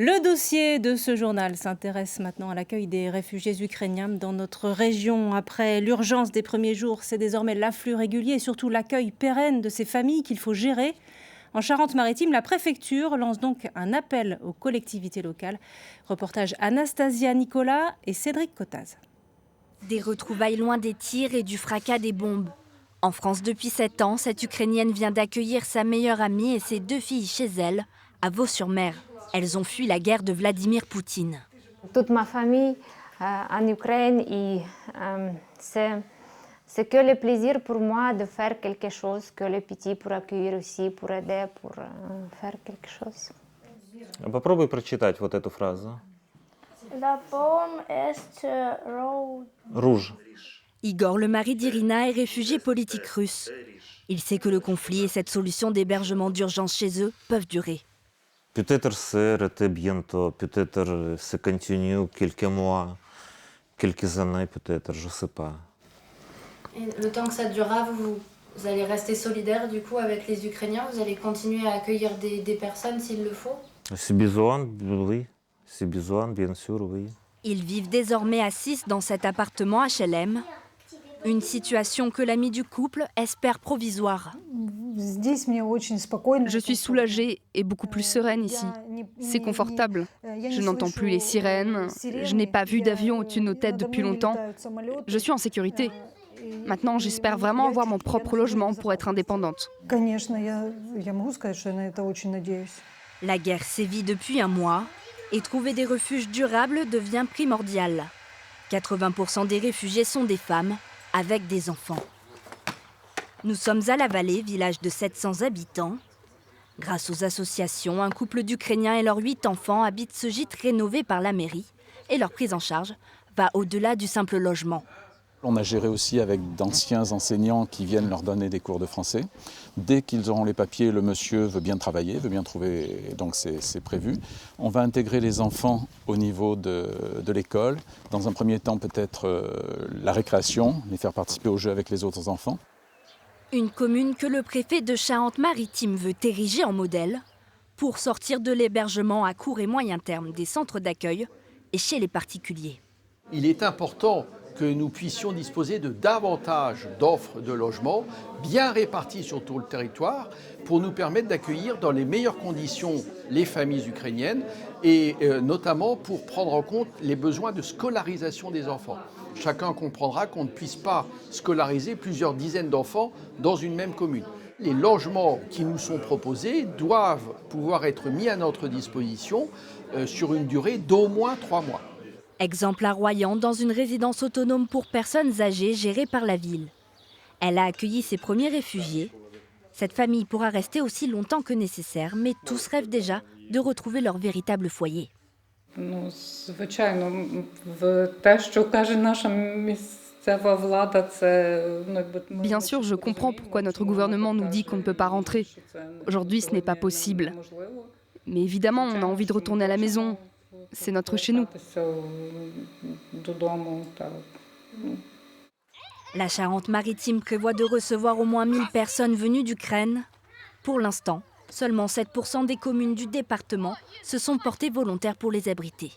Le dossier de ce journal s'intéresse maintenant à l'accueil des réfugiés ukrainiens dans notre région. Après l'urgence des premiers jours, c'est désormais l'afflux régulier et surtout l'accueil pérenne de ces familles qu'il faut gérer. En Charente-Maritime, la préfecture lance donc un appel aux collectivités locales. Reportage Anastasia Nicolas et Cédric Cottaz. Des retrouvailles loin des tirs et du fracas des bombes. En France, depuis 7 ans, cette Ukrainienne vient d'accueillir sa meilleure amie et ses 2 filles chez elle, à Vaux-sur-Mer. Elles ont fui la guerre de Vladimir Poutine. Toute ma famille en Ukraine, et c'est que le plaisir pour moi de faire quelque chose, que le petit pour accueillir aussi, pour aider, pour faire quelque chose. Попробуй прочитать вот эту фразу. La pomme est Rouge. Igor, le mari d'Irina, est réfugié politique russe. Il sait que le conflit et cette solution d'hébergement d'urgence chez eux peuvent durer. Peut-être c'est arrêté bientôt, peut-être ça continue quelques mois, quelques années peut-être, je ne sais pas. Et le temps que ça durera, vous allez rester solidaire du coup avec les Ukrainiens? Vous allez continuer à accueillir des personnes s'il le faut? C'est besoin, oui. C'est besoin, bien sûr, oui. Ils vivent désormais à 6 dans cet appartement HLM. Une situation que l'ami du couple espère provisoire. Je suis soulagée et beaucoup plus sereine ici. C'est confortable. Je n'entends plus les sirènes. Je n'ai pas vu d'avion au-dessus de nos têtes depuis longtemps. Je suis en sécurité. Maintenant, j'espère vraiment avoir mon propre logement pour être indépendante. La guerre sévit depuis un mois et trouver des refuges durables devient primordial. 80% des réfugiés sont des femmes avec des enfants. Nous sommes à La Vallée, village de 700 habitants. Grâce aux associations, un couple d'Ukrainiens et leurs 8 enfants habitent ce gîte rénové par la mairie et leur prise en charge va au-delà du simple logement. On a géré aussi avec d'anciens enseignants qui viennent leur donner des cours de français. Dès qu'ils auront les papiers, le monsieur veut bien travailler, veut bien trouver, donc c'est prévu. On va intégrer les enfants au niveau de l'école. Dans un premier temps, peut-être la récréation, les faire participer aux jeux avec les autres enfants. Une commune que le préfet de Charente-Maritime veut ériger en modèle pour sortir de l'hébergement à court et moyen terme des centres d'accueil et chez les particuliers. Il est important que nous puissions disposer de davantage d'offres de logements bien réparties sur tout le territoire pour nous permettre d'accueillir dans les meilleures conditions les familles ukrainiennes et notamment pour prendre en compte les besoins de scolarisation des enfants. Chacun comprendra qu'on ne puisse pas scolariser plusieurs dizaines d'enfants dans une même commune. Les logements qui nous sont proposés doivent pouvoir être mis à notre disposition sur une durée d'au moins 3 mois. Exemple à Royan, dans une résidence autonome pour personnes âgées gérée par la ville. Elle a accueilli ses premiers réfugiés. Cette famille pourra rester aussi longtemps que nécessaire, mais tous rêvent déjà de retrouver leur véritable foyer. Bien sûr, je comprends pourquoi notre gouvernement nous dit qu'on ne peut pas rentrer. Aujourd'hui, ce n'est pas possible. Mais évidemment, on a envie de retourner à la maison. C'est notre chez nous. La Charente-Maritime prévoit de recevoir au moins 1000 personnes venues d'Ukraine. Pour l'instant, seulement 7% des communes du département se sont portées volontaires pour les abriter.